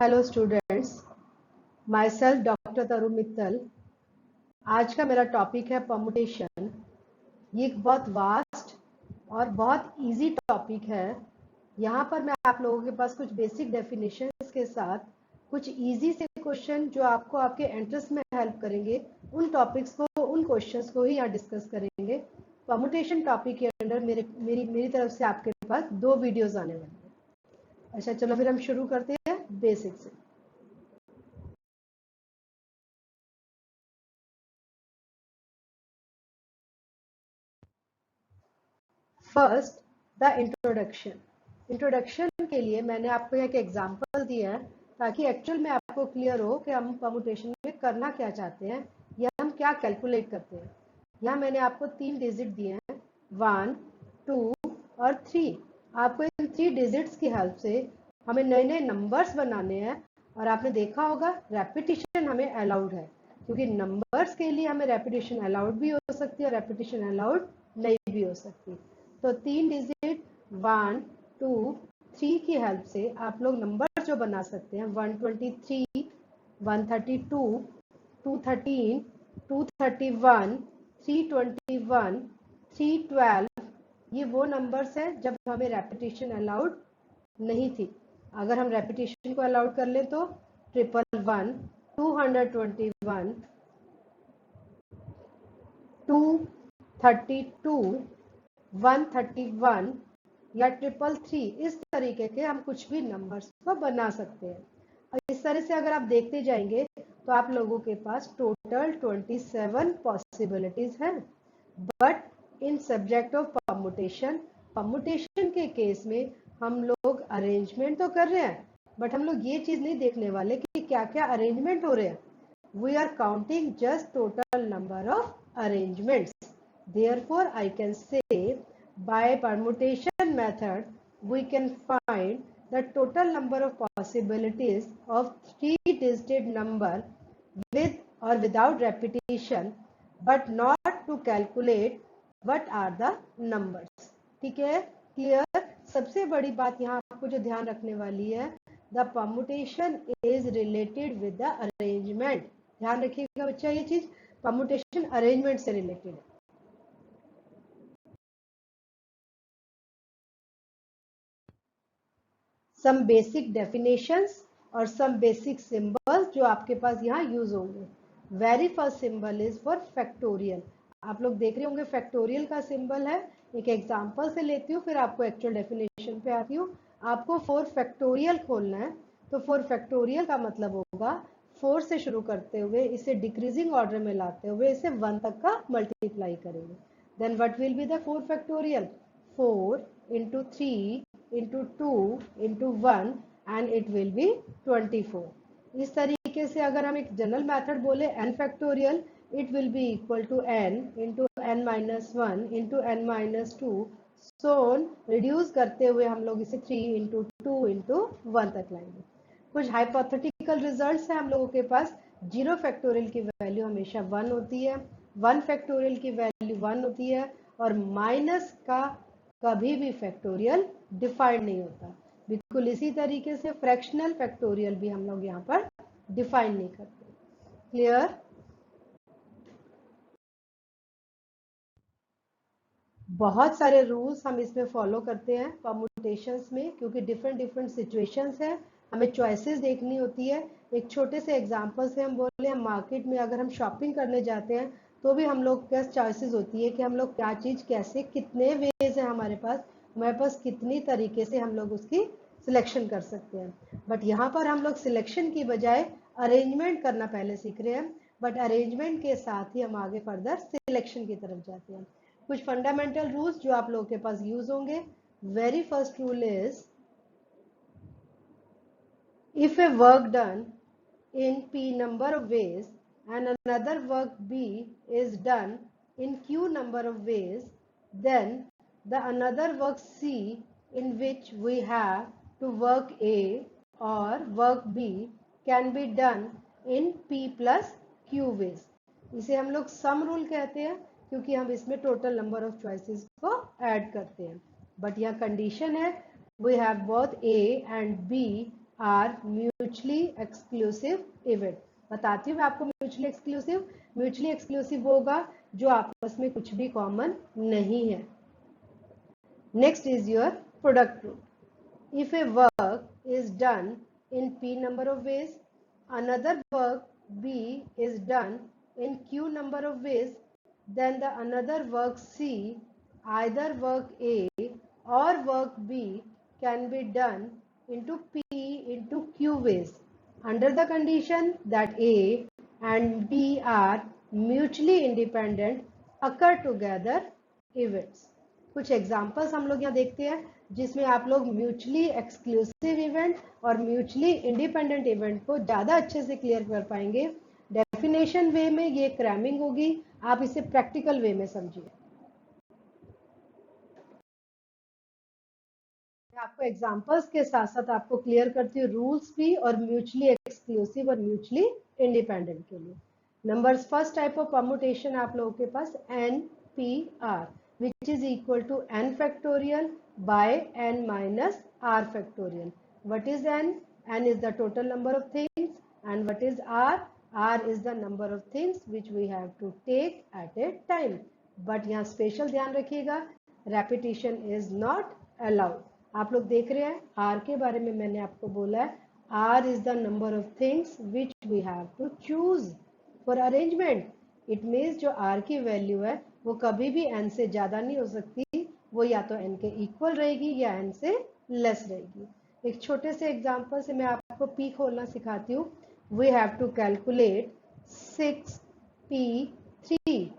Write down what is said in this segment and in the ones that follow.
Hello students, my self doctor Tarun Mittal. आज का मेरा टॉपिक है परमुटेशन। ये एक बहुत वास्ट और बहुत इजी टॉपिक है। यहाँ पर मैं आप लोगों के पास कुछ बेसिक डेफिनेशंस के साथ कुछ इजी से क्वेश्चन जो आपको आपके एंट्रेंस में हेल्प करेंगे, उन टॉपिक्स को, उन क्वेश्चंस को ही यहाँ डिस्कस करेंगे। परमुटेशन टॉपिक के अंडर मेरी तरफ से आपके पास 2 वीडियोस आने वाले हैं। अच्छा, चलो फिर हम शुरू करते हैं बेसिक से। फर्स्ट, द इंट्रोडक्शन के लिए मैंने आपको एक एग्जांपल दिया है ताकि एक्चुअल में आपको क्लियर हो कि हम परमुटेशन में करना क्या चाहते हैं या हम क्या कैलकुलेट करते हैं। यहाँ मैंने आपको 3 डिजिट दिए हैं, 1, 2 और 3। आपको इन 3 डिजिट्स की हेल्प से हमें नए नए नंबर्स बनाने हैं। और आपने देखा होगा रेपिटेशन हमें अलाउड है, क्योंकि नंबर्स के लिए हमें रेपिटेशन अलाउड भी हो सकती है और रेपिटेशन अलाउड नहीं भी हो सकती। तो 3 डिजिट 1, 2, 3 की हेल्प से आप लोग नंबर जो बना सकते हैं 123, 132, 213, 231, 321, 312। ये वो नंबर्स हैं जब हमें रेपिटेशन अलाउड नहीं थी। अगर हम रेपिटेशन को अलाउड कर लें तो 111, 221, 232, 131 या 333, इस तरीके के हम कुछ भी नंबर्स को बना सकते हैं। और इस तरह से अगर आप देखते जाएंगे तो आप लोगों के पास टोटल 27 पॉसिबिलिटीज हैं। But in subject of permutation के केस में हम लोग अरेंजमेंट तो कर रहे हैं, बट हम लोग ये चीज नहीं देखने वाले कि क्या क्या अरेंजमेंट हो रहे हैं। We are counting just total number of arrangements. Therefore, I can say by permutation method, we can find the total number of possibilities of 3-digit number with or without repetition, but not to calculate what are the numbers. ठीक है, clear. सबसे बड़ी बात यहाँ आपको जो ध्यान रखने वाली है, the permutation is related with the arrangement। ध्यान रखिएगा बच्चा, ये चीज परमुटेशन अरेंजमेंट से रिलेटेड है। सम बेसिक डेफिनेशंस और सम बेसिक सिंबल्स जो आपके पास यहाँ यूज होंगे। Very first symbol is for factorial. आप लोग देख रहे होंगे फैक्टोरियल का सिंबल है। एक एग्जांपल से लेती हूँ, फिर आपको एक्चुअल डेफिनेशन पे आती हूँ। आपको 4 फैक्टोरियल खोलना है, तो 4 फैक्टोरियल का मतलब होगा 4 से शुरू करते हुए इसे डिक्रीजिंग ऑर्डर में लाते हुए इसे 1 तक का मल्टीप्लाई करेंगे। Then what will be the 4 factorial? 4 into 3 into 2 into 1 and it will be 24। इस तरीके से अगर हम एक जनरल मेथड बोले n factorial, it will be equal to n into n minus 1 into n minus 2, so on, reduce करते हुए हम लोग इसे 3 into 2 into 1 तक लाएंगे। कुछ हाइपोथेटिकल रिजल्ट्स हैं हम लोगों के पास। 0 फैक्टोरियल की वैल्यू हमेशा 1 होती है, 1 फैक्टोरियल की वैल्यू 1 होती है, और माइनस का कभी भी फैक्टोरियल डिफाइंड नहीं होता। बिल्कुल इसी तरीके से फ्रैक्शनल फैक्टोरियल भी हम लोग यहाँ पर डिफाइन नहीं करते। क्लियर? बहुत सारे रूल्स हम इसमें फॉलो करते हैं परमुटेशंस में, क्योंकि डिफरेंट डिफरेंट सिचुएशंस हैं, हमें चॉइसेस देखनी होती है। एक छोटे से एग्जांपल से हम बोले, हम मार्केट में अगर हम शॉपिंग करने जाते हैं तो भी हम लोग के चॉइसेस होती है कि हम लोग क्या चीज़ कैसे, कितने वेज है हमारे पास कितनी तरीके से हम लोग उसकी सिलेक्शन कर सकते हैं। बट यहाँ पर हम लोग सिलेक्शन की बजाय अरेंजमेंट करना पहले सीख रहे हैं, बट अरेंजमेंट के साथ ही हम आगे फर्दर सिलेक्शन की तरफ जाते हैं। कुछ फंडामेंटल रूल्स जो आप लोगों के पास यूज होंगे। Very first rule is, if a work done in p number of ways and another work b is done in q number of ways, then the another work c in which we have to work a or work b can be done in p plus q ways। इसे हम लोग sum rule कहते हैं, क्योंकि हम इसमें total number of choices को add करते हैं। बट यहाँ कंडीशन है, we have both A and B are mutually exclusive event. बताती हूँ मैं आपको म्यूचुअली एक्सक्लूसिव। म्यूचुअली एक्सक्लूसिव होगा जो आपस में कुछ भी कॉमन नहीं है। Next is your product rule. If a work is done in P number of ways, another work B is done in Q number of ways, then the another work C, either work A or work B can be done into P into Q ways under the condition that A and B are mutually independent, occur together events. कुछ examples हम लोग यहाँ देखते हैं जिसमें आप लोग mutually exclusive event और म्यूचुअली इंडिपेंडेंट इवेंट को ज्यादा अच्छे से क्लियर कर पाएंगे। डेफिनेशन वे में ये क्रैमिंग होगी, आप इसे प्रैक्टिकल वे में समझिए। आपको एग्जाम्पल्स के साथ साथ आपको क्लियर करती हूँ रूल्स भी, और म्यूचुअली एक्सक्लूसिव और म्यूचुअली इंडिपेंडेंट के लिए। Numbers first type of permutation आप लोगों के पास NPR, which is equal to n factorial by n minus r factorial. What is n? N is the total number of things, and what is r? R is the number of things which we have to take at a time. But यहाँ special ध्यान रखिएगा, repetition is not allowed. आप लोग देख रहे हैं r के बारे में मैंने आपको बोला है, r is the number of things which we have to choose for arrangement. It means जो r की वैल्यू है वो कभी भी n से ज्यादा नहीं हो सकती, वो या तो n के इक्वल रहेगी या n से लेस रहेगी। एक छोटे से एग्जांपल से मैं आपको p खोलना सिखाती हूँ। We have to calculate 6p3।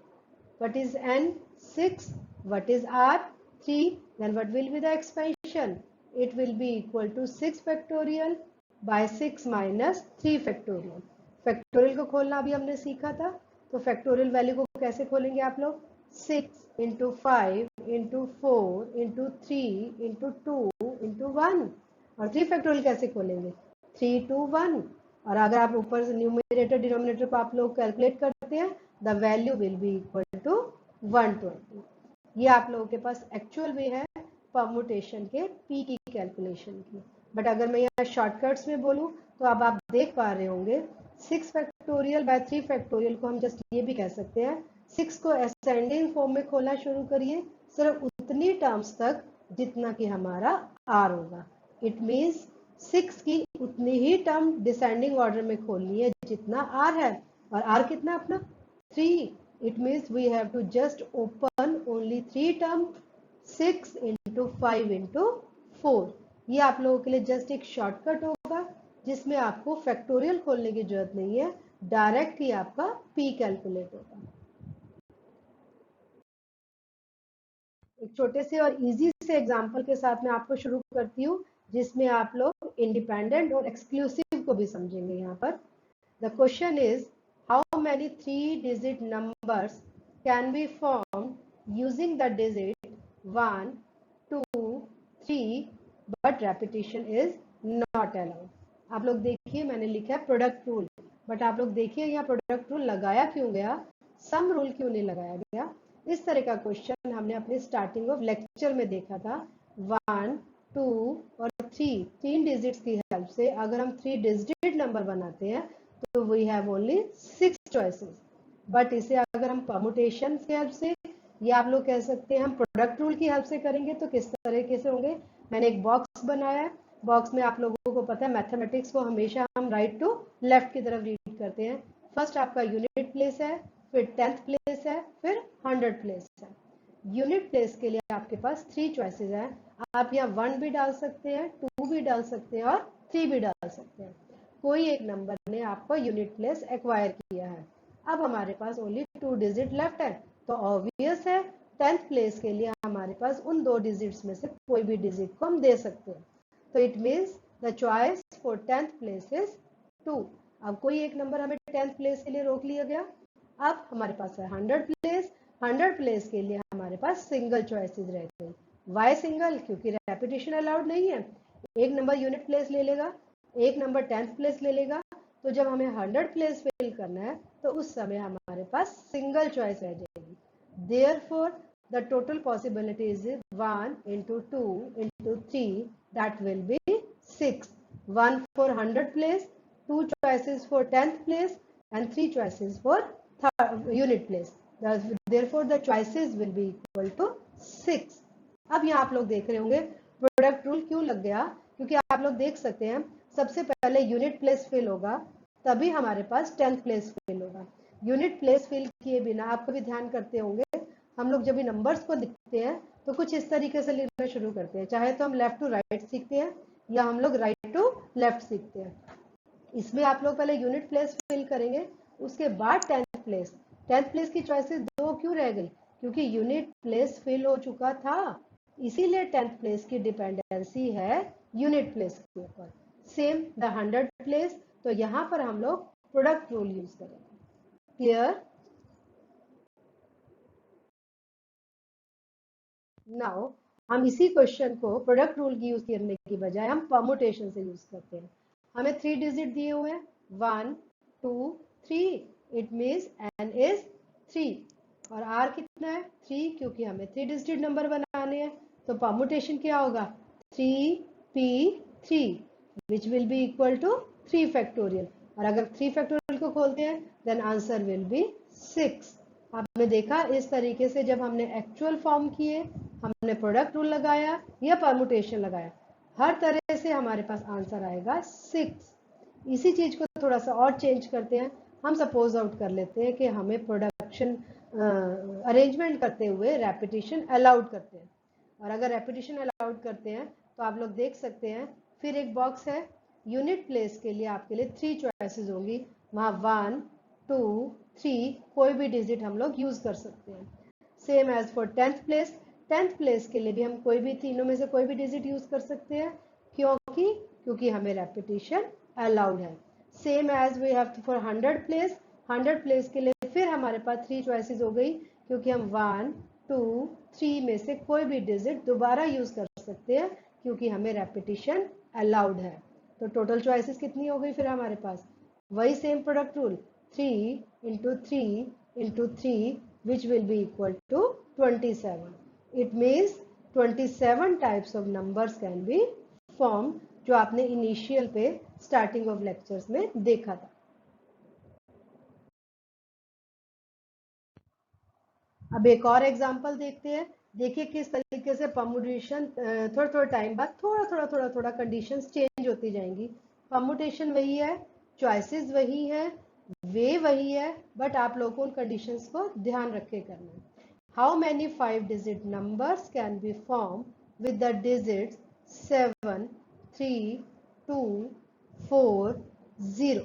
What is n? 6। What is r? 3। Then what will be the expansion? It will be equal to 6 factorial by 6 minus 3 factorial. Factorial को खोलना अभी हमने सीखा था, तो फैक्टोरियल वैल्यू को कैसे खोलेंगे आप लोग? 6 into 5 into 4 into 3 into 2 into 1। और 3 फैक्टोरियल कैसे खोलेंगे? 3 2 1। और अगर आप ऊपर से न्यूमरेटर डिनोमिनेटर को आप लोग कैलकुलेट करते हैं, the value will be equal to 120। ये आप लोगों के पास एक्चुअल वे है परमुटेशन के पी की कैलकुलेशन की। बट अगर मैं यहाँ शॉर्टकट्स में बोलूँ तो अब आप देख पा रहे होंगे 6 फैक्टोरियल बाय 3 फैक्टोरियल को हम जस्ट ये भी कह सकते हैं, 6 को असेंडिंग फॉर्म में खोलना शुरू करिए सिर्फ उतनी टर्म्स तक जितना कि हमारा r होगा। इट मींस 6 की उतनी ही टर्म डिसेंडिंग ऑर्डर में खोलनी है जितना r है, और r कितना अपना? 3। It means we have to just open only 3 term, 6 into 5 into 4। ये आप लोगों के लिए जस्ट एक शॉर्टकट होगा जिसमें आपको फैक्टोरियल खोलने की जरूरत नहीं है, डायरेक्ट ही आपका p कैलकुलेट होगा। एक छोटे से और इजी से एग्जांपल के साथ मैं आपको शुरू करती हूँ जिसमें आप लोग इंडिपेंडेंट और एक्सक्लूसिव को भी समझेंगे। यहाँ पर the question is how many 3 digit numbers can be formed using the digit 1 2 3 but repetition is not allowed. आप लोग देखिए मैंने लिखा है प्रोडक्ट रूल, बट आप लोग देखिए यहाँ प्रोडक्ट रूल लगाया क्यों गया, सम रूल क्यों नहीं लगाया गया। इस तरह का क्वेश्चन हमने अपने स्टार्टिंग ऑफ लेक्चर में देखा था। 1 2 और 3 तीन डिजिट्स की हेल्प से अगर हम 3 डिजिट नंबर बनाते हैं तो we have only 6 choices. But इसे अगर हम परमुटेशन की हेल्प से या आप लोग कह सकते हैं हम प्रोडक्ट रूल की हेल्प से करेंगे तो किस तरीके से होंगे। मैंने एक बॉक्स बनाया है, बॉक्स में आप लोगों को पता है मैथमेटिक्स को हमेशा हम राइट टू लेफ्ट की तरफ रीड करते हैं। फर्स्ट आपका यूनिट प्लेस है, फिर 10th प्लेस है, फिर 100th प्लेस है। यूनिट प्लेस के लिए आपके पास 3 चॉइसेस हैं। आप यहाँ 1 भी डाल सकते हैं, 2 भी डाल सकते हैं और 3 भी डाल सकते हैं। कोई एक नंबर ने आपका यूनिट प्लेस एक्वायर किया है। अब हमारे पास ओनली 2 डिजिट लेफ्ट है, तो ऑब्वियस है 10th प्लेस के लिए हमारे पास उन 2 डिजिट्स में से कोई भी डिजिट को हम दे सकते हैं। तो it means the choice for 10th place is 2। अब कोई एक नंबर हमें 10th प्लेस के लिए रोक लिया गया। अब हमारे पास है 100 प्लेस। 100 प्लेस के लिए हमारे पास सिंगल चॉइसेस रहते हैं। Why single? क्योंकि रेपिटेशन अलाउड नहीं है। एक नंबर यूनिट प्लेस ले लेगा, एक नंबर 10th प्लेस ले लेगा, तो जब हमें 100 प्लेस फिल करना है तो उस समय हमारे पास सिंगल चॉइस रह जाएगी। Therefore the total possibility is 1 into 2 into 3, that will be 6। 1 for 100 place, 2 choices for 10th place, and 3 choices for unit place. Therefore the choices will be equal to 6. अब यहाँ आप लोग देख रहे होंगे प्रोडक्ट रूल क्यों लग गया, क्योंकि आप लोग देख सकते हैं सबसे पहले यूनिट प्लेस फिल होगा, तभी हमारे पास 10th प्लेस फिल होगा। यूनिट प्लेस फिल किए बिना आप कभी ध्यान करते होंगे हम लोग जब भी नंबर्स को लिखते हैं तो कुछ इस तरीके से लिखना शुरू करते हैं, चाहे तो हम लेफ्ट टू राइट सीखते हैं या हम लोग राइट टू लेफ्ट सीखते हैं। इसमें आप लोग पहले यूनिट प्लेस फिल करेंगे, उसके बाद 10th प्लेस। 10th प्लेस की चॉइसेस 2 क्यों रह गई, क्योंकि यूनिट प्लेस फिल हो चुका था, इसीलिए 10th प्लेस की डिपेंडेंसी है यूनिट प्लेस के ऊपर। सेम द 100 प्लेस, तो यहां पर हम लोग प्रोडक्ट रूल यूज करेंगे। क्लियर? नाउ हम इसी क्वेश्चन को प्रोडक्ट रूल की यूज करने की बजाय हम परमुटेशन से यूज करते हैं। हमें 3 डिजिट दिए हुए हैं 1 2 3, इट मीन्स n इज 3 और r कितना है 3, क्योंकि हमें 3 डिजिट नंबर बनाने हैं, तो परमुटेशन क्या होगा 3p3 which will be equal to 3 factorial, और अगर 3 फैक्टोरियल को खोलते हैं देन आंसर विल बी 6। आपने देखा इस तरीके से जब हमने एक्चुअल फॉर्म किए, हमने प्रोडक्ट रूल लगाया या परमुटेशन लगाया, हर तरह से हमारे पास आंसर आएगा 6। इसी चीज को थोड़ा सा और चेंज करते हैं, हम सपोज आउट कर लेते हैं कि हमें प्रोडक्शन अरेंजमेंट करते हुए रेपिटेशन अलाउड करते हैं, और अगर रेपिटेशन अलाउड करते हैं तो आप लोग देख सकते हैं फिर एक बॉक्स है यूनिट प्लेस के लिए, आपके लिए 3 चॉइसेस होंगी, वहां 1 2 3 कोई भी डिजिट हम लोग यूज कर सकते हैं। Same as for 10th place, 10th place के लिए भी हम कोई भी तीनों में से कोई भी डिजिट यूज कर सकते हैं, क्योंकि हमें रेपिटेशन अलाउड है। Same as we have for 100 place, 100 place के लिए फिर हमारे पास 3 चॉइसेस हो गई, क्योंकि हम 1 2 3 में से कोई भी डिजिट दोबारा यूज कर सकते हैं, क्योंकि हमें रेपिटेशन अलाउड है। तो टोटल चॉइसेस कितनी हो गई फिर हमारे पास, वही same product rule 3 into 3 into 3 which will be equal to 27. It means 27 types of numbers can be formed, जो आपने इनिशियल पे स्टार्टिंग ऑफ लेक्चर्स में देखा था। अब एक और एग्जांपल देखते हैं, देखिए किस तरीके से परमुटेशन थोड़ा थोड़ा टाइम बाद थोड़ा कंडीशंस चेंज होती जाएंगी। परमुटेशन वही है, चॉइसेस वही है, वे वही है, बट आप लोगों को उन कंडीशंस को ध्यान रख के करना है। How many 5 digit numbers can be form with the digits 7 3 2 4 0।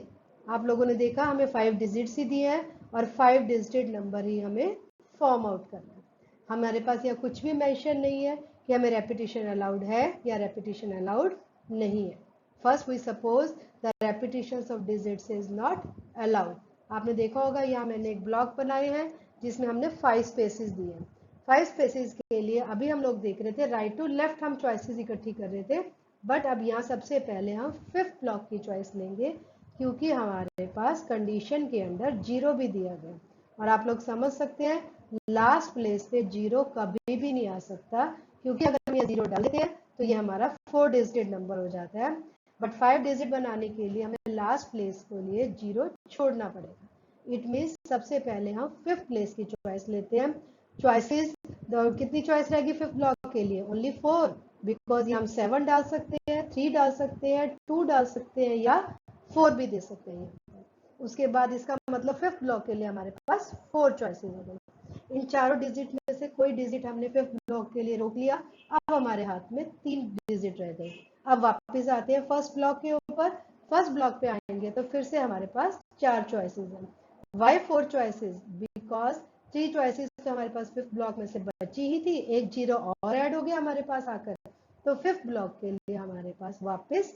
आप लोगों ने देखा हमें 5 डिजिट्स ही दिए हैं और 5 डिजिट नंबर ही हमें फॉर्म आउट करना है। हमारे पास यह कुछ भी मेंशन नहीं है कि हमें रेपिटेशन अलाउड है या रेपिटेशन अलाउड नहीं है। First we suppose the repetition of digits is not allowed. आपने देखा होगा यहाँ मैंने एक ब्लॉक बनाए हैं जिसमें हमने 5 स्पेसेस दिए हैं। 5 स्पेसेस के लिए अभी हम लोग देख रहे थे राइट टू लेफ्ट हम चॉइसेस इकट्ठी कर रहे थे, बट अब यहाँ सबसे पहले हम 5th ब्लॉक की चॉइस लेंगे, क्योंकि हमारे पास कंडीशन के अंदर 0 भी दिया गया, और आप लोग समझ सकते हैं लास्ट प्लेस पे 0 कभी भी नहीं आ सकता, क्योंकि अगर हम ये 0 डाल देते हैं तो ये हमारा 4 डिजिट नंबर हो जाता है, बट 5 डिजिट बनाने के लिए हमें लास्ट प्लेस के लिए 0 छोड़ना पड़ेगा। इट मीन्स सबसे पहले हम 5th प्लेस की चॉइस लेते हैं। चॉइसेस कितनी चॉइस रहेगी 5th ब्लॉक के लिए, ओनली 4, बिकॉज हम 7 डाल सकते हैं, 3 डाल सकते हैं, 2 डाल सकते हैं या 4 भी दे सकते हैं। उसके बाद इसका मतलब 5th ब्लॉक के लिए हमारे पास 4 चॉइसेस हो गई। इन चारों डिजिट में से कोई डिजिट हमने 5th ब्लॉक के लिए रोक लिया, अब हमारे हाथ में 3 डिजिट रह गई। अब वापस आते हैं फर्स्ट ब्लॉक के ऊपर, फर्स्ट ब्लॉक पे आएंगे तो फिर से हमारे पास 4 चॉइसेस हैं। वाई 4 चॉइसेस, बिकॉज 3 चॉइसेस तो हमारे पास 5th ब्लॉक में से बची ही थी, एक 0 और ऐड हो गया हमारे पास आकर, तो 5th ब्लॉक के लिए हमारे पास वापस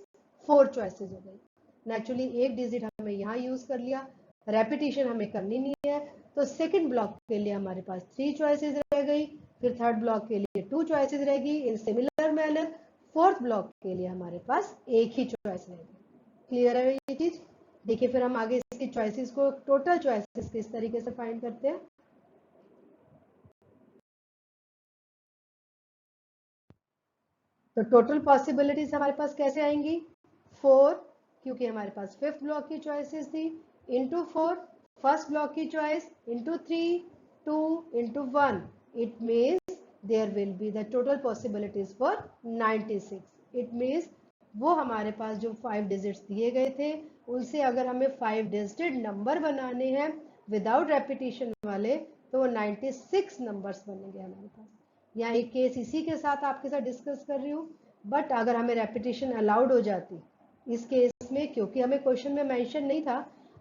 4 चॉइसेस हो गई। नेचुरली एक डिजिट हमें यहाँ यूज कर लिया, रेपिटेशन हमें करनी नहीं है, तो सेकंड ब्लॉक के लिए हमारे पास 3 चॉइसेस रह गई, फिर थर्ड ब्लॉक के लिए 2 चॉइसेस रहेगी। In similar manner fourth block के लिए हमारे पास एक ही चॉइस रहेगी। क्लियर है ये चीज? देखिए फिर हम आगे इसकी चॉइसेस को, टोटल चॉइसेस किस तरीके से फाइंड करते हैं। तो टोटल पॉसिबिलिटीज हमारे पास कैसे आएंगी, 4 क्योंकि हमारे पास फिफ्थ ब्लॉक की चॉइसेस थी, इंटू 4 फर्स्ट ब्लॉक की choice, into 3 2 into 1, it means there will be the total possibilities for 96. इट मीन्स वो हमारे पास जो 5 डिजिट्स दिए गए थे उनसे अगर हमें 5 डिजिटेड नंबर बनाने हैं विदाउट रेपिटेशन वाले तो वो 96 नंबर्स बनेंगे हमारे पास. यहाँ एक केस इसी के साथ आपके साथ डिस्कस कर रही हूँ, बट अगर हमें रेपिटेशन अलाउड हो जाती इस केस में, क्योंकि हमें क्वेश्चन में मेंशन नहीं था,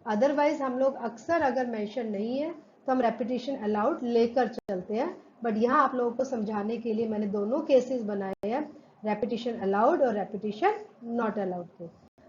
अदरवाइज हम लोग अक्सर अगर मेंशन नहीं है तो हम रेपिटेशन अलाउड लेकर चलते हैं, बट यहाँ आप लोगों को समझाने के लिए मैंने दोनों केसेस बनाए हैं, रेपिटेशन अलाउड और रेपिटेशन नॉट अलाउड के.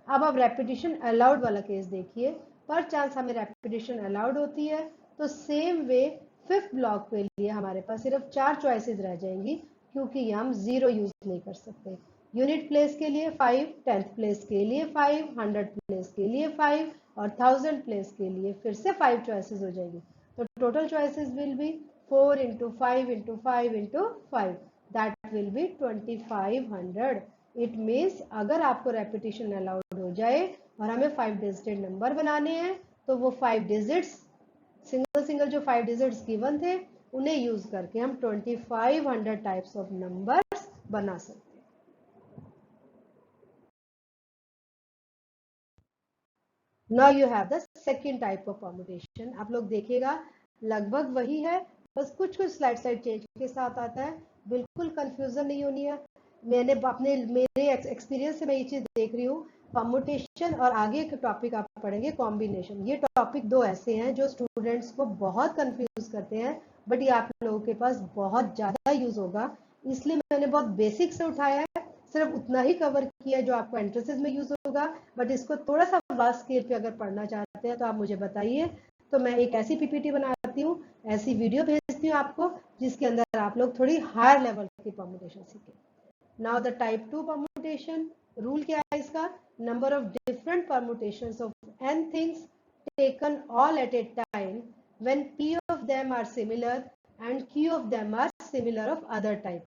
अब आप रेपिटेशन अलाउड वाला केस देखिए, पर चांस हमें रेपिटेशन अलाउड होती है तो सेम वे फिफ्थ ब्लॉक के लिए हमारे पास सिर्फ 4 चॉइसेस रह जाएंगी क्योंकि हम 0 यूज नहीं कर सकते. यूनिट प्लेस के लिए 5, 10th प्लेस के लिए 5, 100 प्लेस के लिए 5 और 1000 प्लेस के लिए फिर से 5 चॉइसेस हो जाएगी. तो total choices will be 4 into 5 into 5 into 5, that will be 2500. It means अगर आपको रेपिटेशन अलाउड हो जाए और हमें 5 डिजिटेड नंबर बनाने हैं तो वो 5 डिजिट्स सिंगल जो 5 डिजिट्स गिवन थे उन्हें यूज करके हम 2500 टाइप्स ऑफ नंबर्स बना सकते हैं. Now you have the second type of permutation. आप लोग देखिएगा लगभग वही है, बस कुछ स्लाइड चेंज के साथ आता है. बिल्कुल कंफ्यूजन नहीं होनी है. मैंने अपने मेरे एक्सपीरियंस से मैं ये चीज देख रही हूँ. परम्यूटेशन और आगे एक टॉपिक आप पढ़ेंगे कॉम्बिनेशन. ये टॉपिक दो ऐसे हैं जो स्टूडेंट्स को बहुत कंफ्यूज करते हैं, बट ये आप लोगों के पास बहुत ज्यादा यूज होगा, इसलिए मैंने बहुत बेसिक से उठाया है. सिर्फ उतना ही कवर किया जो आपको एंट्रेंसेस में यूज होगा, बट इसको थोड़ा सा वास्ट स्केल पे अगर पढ़ना चाहते हैं तो आप मुझे बताइए, तो मैं एक ऐसी पीपीटी बनाती हूँ, ऐसी वीडियो भेजती हूँ आपको जिसके अंदर आप लोग थोड़ी हायर लेवल की परम्यूटेशन सीखें. Now the type 2 permutation, rule क्या है इसका? Number of different permutations of n things taken all at A time when p of them are similar and q of them are similar of other type,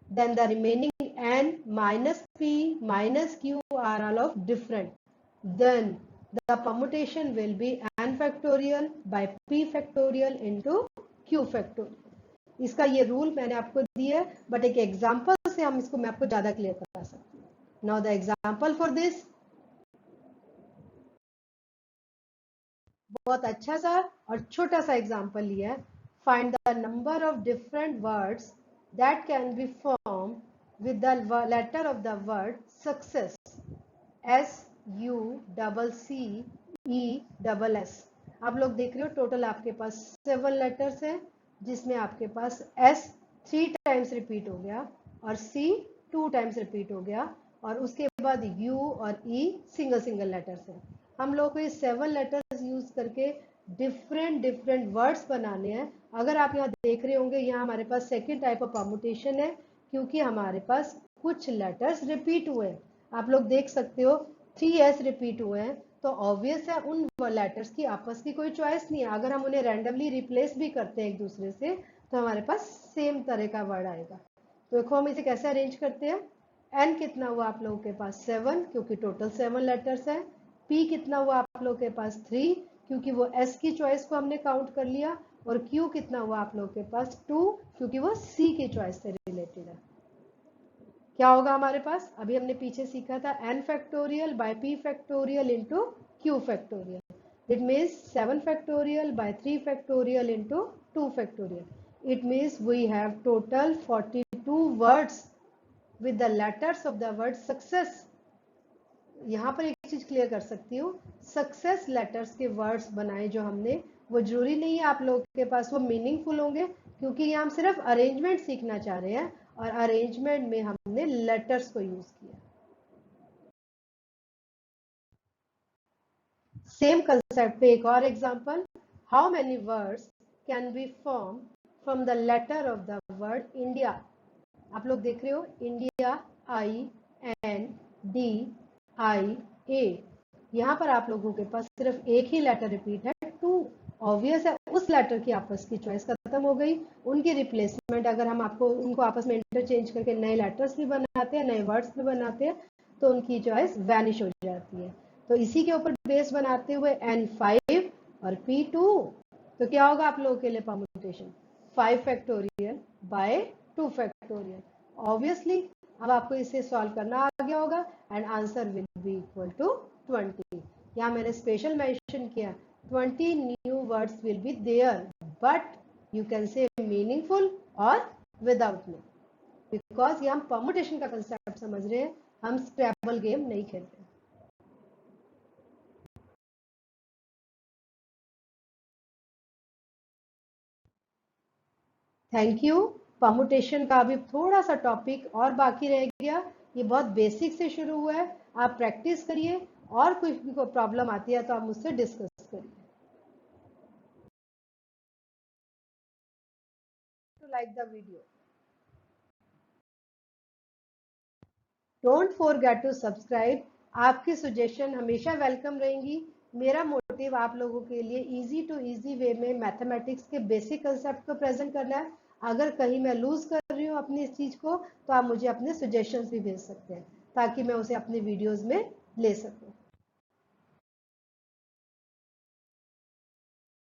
then the remaining n minus p minus q are all of different, then the permutation will be n factorial by p factorial into q factorial. इसका ये rule मैंने आपको दिया है, but एक example से हम इसको मैं आपको ज्यादा क्लियर करा सकती हूँ. Now the example for this, बहुत अच्छा सा और छोटा सा एग्जांपल लिया है. Find the number of different words that can be form with the letter of the word success, SUCCESS. आप लोग देख रहे हो टोटल आपके पास 7 लेटर्स हैं, जिसमें आपके पास S 3 टाइम्स रिपीट हो गया और C 2 टाइम्स रिपीट हो गया और उसके बाद U और E सिंगल लेटर्स हैं. हम लोग को ये 7 लेटर्स यूज करके डिफरेंट वर्ड्स बनाने हैं. अगर आप यहाँ देख रहे होंगे, यहाँ हमारे पास सेकेंड टाइप ऑफ परम्यूटेशन है क्योंकि हमारे पास कुछ लेटर्स रिपीट हुए हैं. आप लोग देख सकते हो 3S रिपीट हुए हैं, तो ऑब्वियस है उन लेटर्स की आपस की कोई चॉइस नहीं है. अगर हम उन्हें रैंडमली रिप्लेस भी करते हैं एक दूसरे से तो हमारे पास सेम तरह का वर्ड आएगा. तो देखो हम इसे कैसे अरेंज करते हैं. N कितना हुआ आप लोगों के पास? 7, क्योंकि टोटल 7 लेटर्स है. P कितना हुआ आप लोगों के पास? 3, क्योंकि वो S की चॉइस को हमने काउंट कर लिया. और Q कितना हुआ आप लोगों के पास? 2, क्योंकि वो C की चॉइस से रिलेटेड है. क्या होगा हमारे पास? अभी हमने पीछे सीखा था n factorial by p factorial into q factorial. It means 7 factorial by 3 factorial into 2 factorial. It means we have total 42 words with the letters of the word success. यहाँ पर एक चीज क्लियर कर सकती हूँ, सक्सेस लेटर्स के words बनाए जो हमने, वो जरूरी नहीं है आप लोगों के पास वो मीनिंगफुल होंगे, क्योंकि यहाँ हम सिर्फ अरेंजमेंट सीखना चाह रहे हैं और अरेंजमेंट में हमने लेटर्स को यूज किया. सेम कंसेप्ट पे एक और example, how many words can be form from the letter of the word India. आप लोग देख रहे हो इंडिया, INDIA. यहाँ पर आप लोगों के पास सिर्फ एक ही लेटर रिपीट है, 2. ऑब्वियस है उस लेटर की आपस की चॉइस खत्म हो गई. उनकी रिप्लेसमेंट अगर हम आपको उनको आपस में इंटरचेंज करके नए लेटर्स भी बनाते हैं, नए वर्ड्स भी बनाते हैं, तो उनकी चॉइस वैनिश हो जाती है। तो इसी के ऊपर बेस बनाते हुए n5 और p2, तो क्या होगा आप लोगों के लिए permutation 5 factorial by 2 factorial. Obviously अब आपको इसे सॉल्व करना आ गया होगा and answer will be equal to 20। यहाँ मैंने स्पेशल मेंशन किया 20 new words will be there, but you can say meaningful और विदाउट मीनिंग, बिकॉज ये हम परम्यूटेशन का कंसेप्ट समझ रहे हैं, हम स्क्रैबल गेम नहीं खेलते। Thank you. परम्यूटेशन का अभी थोड़ा सा टॉपिक और बाकी रह गया, ये बहुत बेसिक से शुरू हुआ है, आप प्रैक्टिस करिए और कुछ भी कोई प्रॉब्लम आती है तो आप मुझसे डिस्कस करिए। To like the video, don't forget to subscribe. आपकी सजेशन हमेशा वेलकम रहेंगी। मेरा मोटिव आप लोगों के लिए इजी टू इजी वे में मैथमेटिक्स के बेसिक कंसेप्ट को प्रेजेंट करना है। अगर कहीं मैं लूज कर रही हूँ अपनी इस चीज को, तो आप मुझे अपने सजेशंस भी भेज सकते हैं ताकि मैं उसे अपने वीडियोस में ले सकूं।